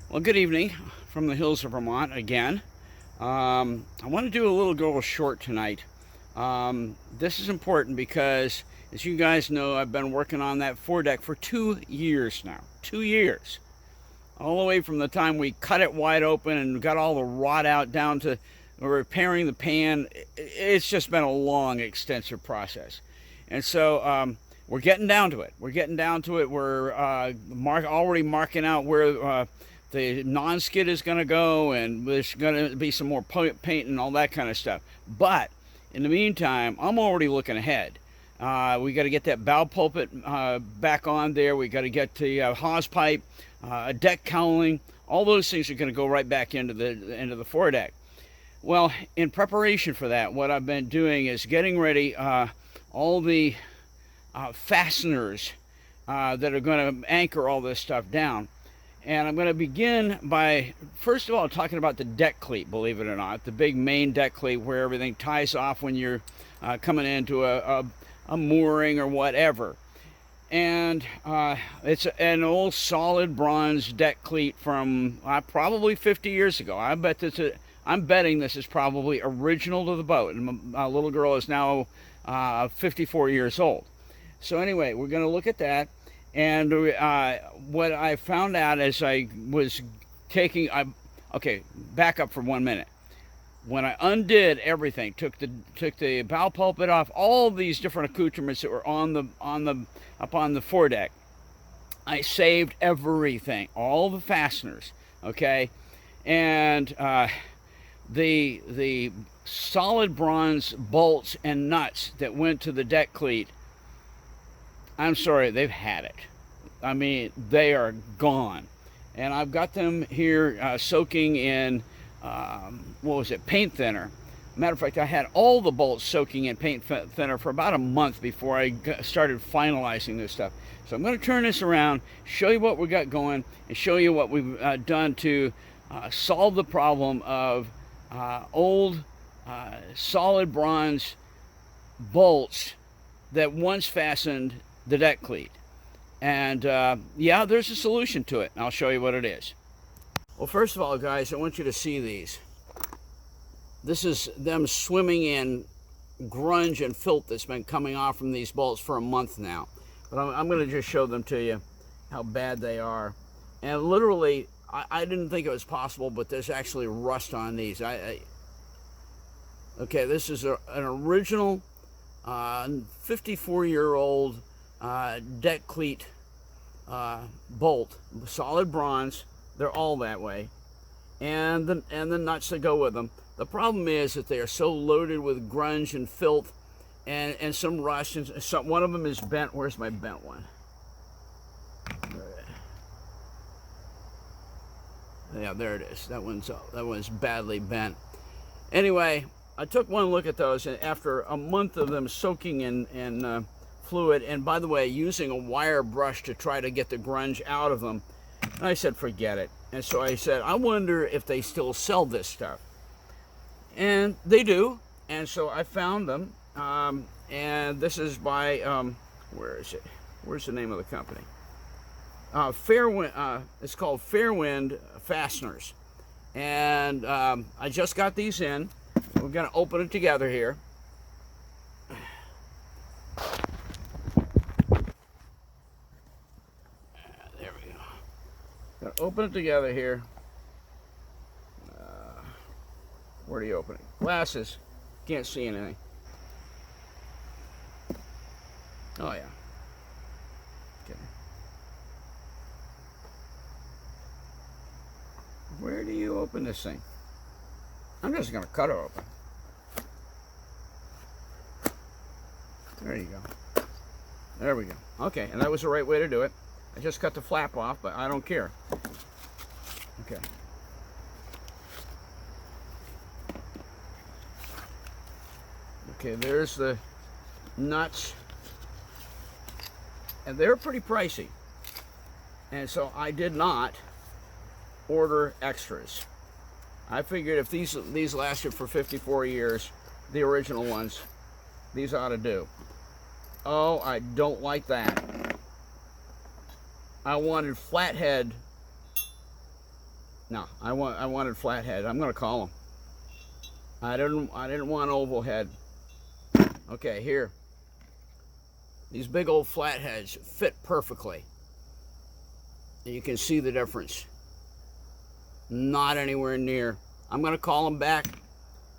Well, good evening from the hills of Vermont again. I want to do a little short tonight. This is important because, as you guys know, I've been working on that foredeck for 2 years now. 2 years. All the way from the time we cut it wide open and got all the rot out down to repairing the pan. It's just been a long, extensive process. And so we're getting down to it. We're already marking out where the non-skid is going to go, and there's going to be some more paint and all that kind of stuff. But in the meantime, I'm already looking ahead. We got to get that bow pulpit back on there. We got to get the hawse pipe, deck cowling. All those things are going to go right back into the foredeck. Well, in preparation for that, what I've been doing is getting ready all the fasteners that are going to anchor all this stuff down. And I'm going to begin by, first of all, talking about the deck cleat, believe it or not. The big main deck cleat where everything ties off when you're coming into a mooring or whatever. And it's an old solid bronze deck cleat from probably 50 years ago. I'm betting this is probably original to the boat. And my little girl is now 54 years old. So anyway, we're going to look at that. And what I found out as I was okay, back up for 1 minute. When I undid everything, took the bow pulpit off, all these different accoutrements that were up on the foredeck, I saved everything, all the fasteners, okay, and the solid bronze bolts and nuts that went to the deck cleat. I'm sorry, they've had it. I mean, they are gone. And I've got them here soaking in, paint thinner. Matter of fact, I had all the bolts soaking in paint thinner for about a month before I started finalizing this stuff. So I'm going to turn this around, show you what we got going, and show you what we've done to solve the problem of old solid bronze bolts that once fastened the deck cleat. And yeah, there's a solution to it, and I'll show you what it is. Well, first of all, guys, I want you to see these. This is them swimming in grunge and filth that's been coming off from these bolts for a month now. But I'm going to just show them to you, how bad they are. And literally, I didn't think it was possible, but there's actually rust on these. Okay, this is an original 54-year-old deck cleat bolt, solid bronze. They're all that way, and the nuts that go with them. The problem is that they are so loaded with grunge and filth and some rust, and one of them is bent. Where's my bent one? Yeah, there it is. That one's badly bent. Anyway, I took one look at those, and after a month of them soaking in fluid, and by the way, using a wire brush to try to get the grunge out of them, I said, forget it. And so I said, I wonder if they still sell this stuff. And they do. And so I found them. And this is by, where is it? Where's the name of the company? Fairwind. It's called Fairwind Fasteners. And I just got these in. We're going to open it together here. Gonna open it together here. Where do you open it? Glasses. Can't see anything. Oh yeah. Okay. Where do you open this thing? I'm just gonna cut it open. There you go. There we go. Okay, and that was the right way to do it. I just cut the flap off, but I don't care. Okay. Okay, there's the nuts. And they're pretty pricey. And so I did not order extras. I figured if these lasted for 54 years, the original ones, these ought to do. Oh, I don't like that. I wanted flathead No, I wanted flathead. I'm gonna call them. I didn't want oval head. Okay, here. These big old flatheads fit perfectly. And you can see the difference. Not anywhere near. I'm gonna call them back.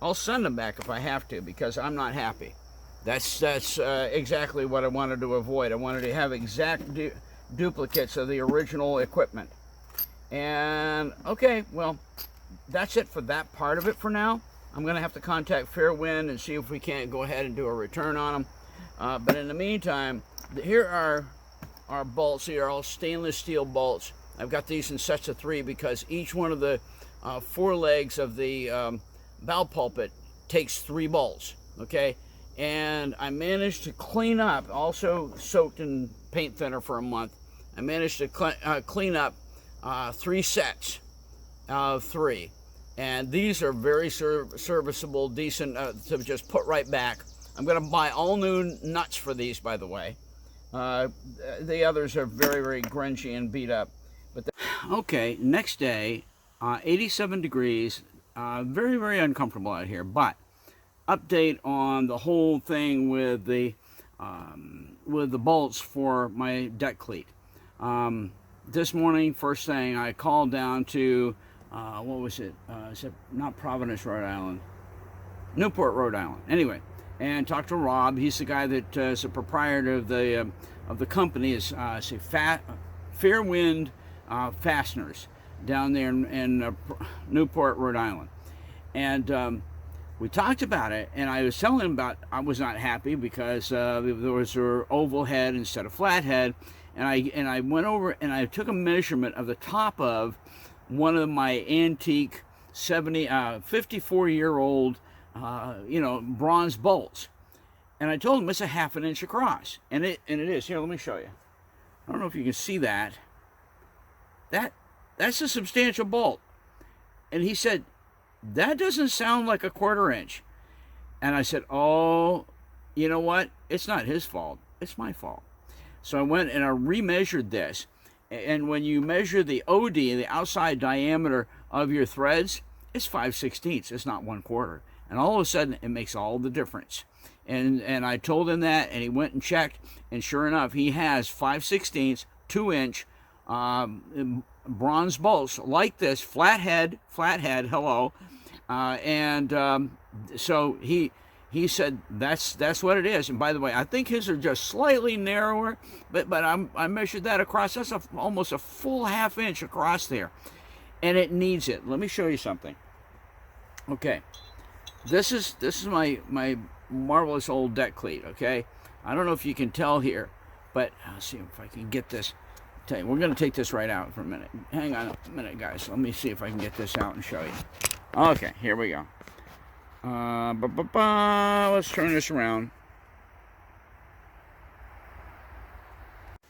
I'll send them back if I have to, because I'm not happy. That's exactly what I wanted to avoid. I wanted to have exact duplicates of the original equipment. And okay, well, that's it for that part of it for now. I'm gonna have to contact Fairwind and see if we can't go ahead and do a return on them. But in the meantime, here are our bolts. These are all stainless steel bolts. I've got these in sets of 3 because each one of the 4 legs of the bow pulpit takes 3 bolts, okay? And I managed to clean up, also soaked in paint thinner for a month, I managed to clean up 3 sets of 3. And these are very serviceable, decent to just put right back. I'm going to buy all new nuts for these, by the way. The others are very, very grungy and beat up. But okay, next day, 87 degrees, very, very uncomfortable out here. But update on the whole thing with the bolts for my deck cleat. This morning, first thing, I called down to what was it? Is it not Providence, Rhode Island? Newport, Rhode Island. Anyway, and talked to Rob. He's the guy that is the proprietor of the company. Is Fairwind Fasteners down there in Newport, Rhode Island. And we talked about it, and I was telling him about I was not happy because there was an oval head instead of flat head, and I went over and I took a measurement of the top of one of my antique 54-year-old bronze bolts, and I told him it's a ½ an inch across, and it is. Here, let me show you. I don't know if you can see that. That's a substantial bolt. And he said, that doesn't sound like a ¼ inch. And I said, oh, you know what? It's not his fault. It's my fault. So I went and I remeasured this. And when you measure the OD, the outside diameter of your threads, it's 5/16. It's not 1/4. And all of a sudden, it makes all the difference. And I told him that, and he went and checked. And sure enough, he has 5/16, 2-inch bronze bolts like this, flathead, hello. So he said that's what it is. And by the way, I think his are just slightly narrower, but I measured that across. That's almost a full ½ inch across there, and it needs it. Let me show you something. Okay, this is my marvelous old deck cleat. Okay, I don't know if you can tell here, but I'll see if I can get this. Tell you, we're going to take this right out for a minute. Hang on a minute, guys. Let me see if I can get this out and show you. Okay, here we go. Let's turn this around.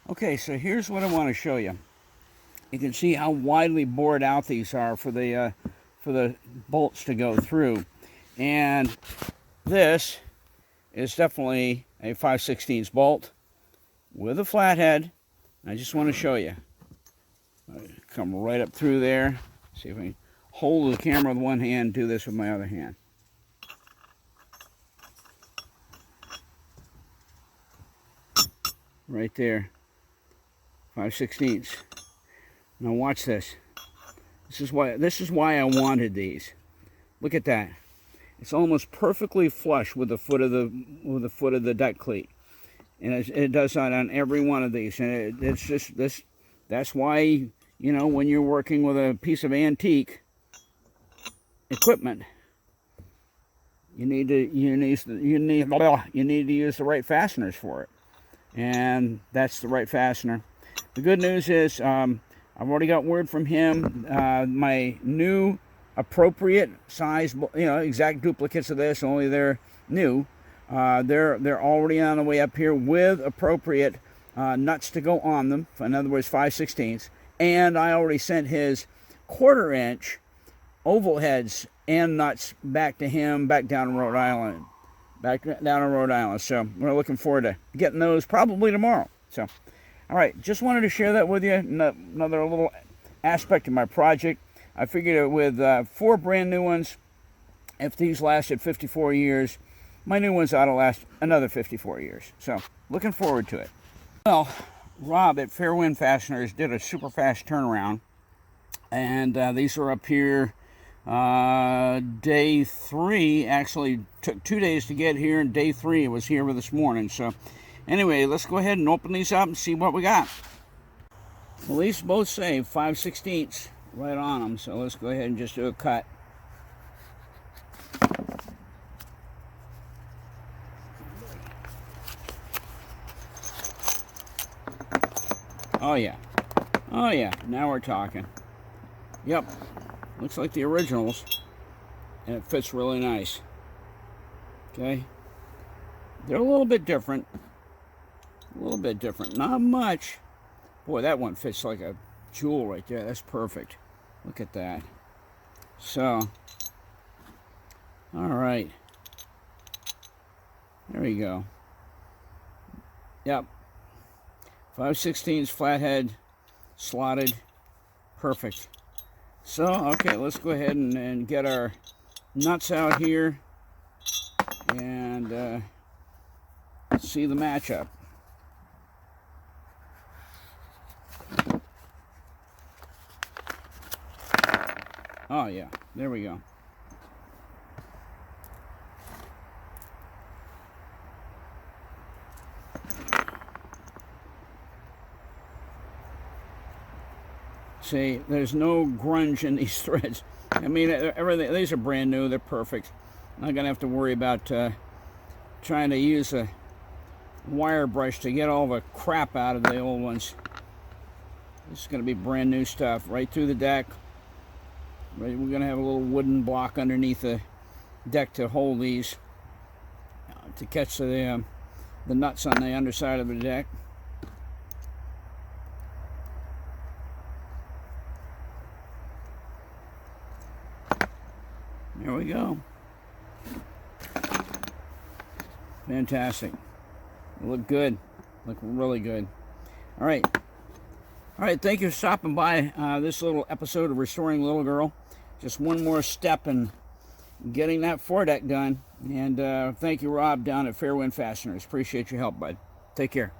Okay, so here's what I want to show you. You can see how widely bored out these are for the bolts to go through, and this is definitely a 5/16 bolt with a flathead. I just want to show you. Come right up through there. See if I can hold the camera with one hand, do this with my other hand. Right there. 5/16. Now watch this. This is why I wanted these. Look at that. It's almost perfectly flush with the foot of the deck cleat. And it does that on every one of these, and it's just this. That's why, when you're working with a piece of antique equipment, you need to use the right fasteners for it, and that's the right fastener. The good news is I've already got word from him. My new appropriate size, exact duplicates of this, only they're new. They're already on the way up here with appropriate nuts to go on them. In other words, 5/16. And I already sent his 1/4 inch oval heads and nuts back to him, back down in Rhode Island. So we're looking forward to getting those probably tomorrow. So, all right, just wanted to share that with you. Another little aspect of my project. I figured with 4 brand new ones, if these lasted 54 years, my new ones ought to last another 54 years. So, looking forward to it. Well, Rob at Fairwind Fasteners did a super fast turnaround. And these are up here day 3. Actually took 2 days to get here, and day 3 was here this morning. So anyway, let's go ahead and open these up and see what we got. Well, these both say 5/16 right on them, so let's go ahead and just do a cut. Oh yeah, oh yeah, now we're talking. Yep, looks like the originals, and it fits really nice. Okay, they're a little bit different, not much. Boy, that one fits like a jewel right there. That's perfect. Look at that. So, all right, there we go. Yep, 5/16 flathead, slotted, perfect. So, okay, let's go ahead and get our nuts out here and see the matchup. Oh, yeah, there we go. See, there's no grunge in these threads. I mean, everything. These are brand new. They're perfect. I'm not gonna have to worry about trying to use a wire brush to get all the crap out of the old ones. This is gonna be brand new stuff right through the deck. Right, we're gonna have a little wooden block underneath the deck to hold these, to catch the nuts on the underside of the deck. There we go. Fantastic. Look good. Look really good. All right. All right, thank you for stopping by this little episode of Restoring Little Girl. Just one more step in getting that foredeck done. And thank you, Rob, down at Fairwind Fasteners. Appreciate your help, bud. Take care.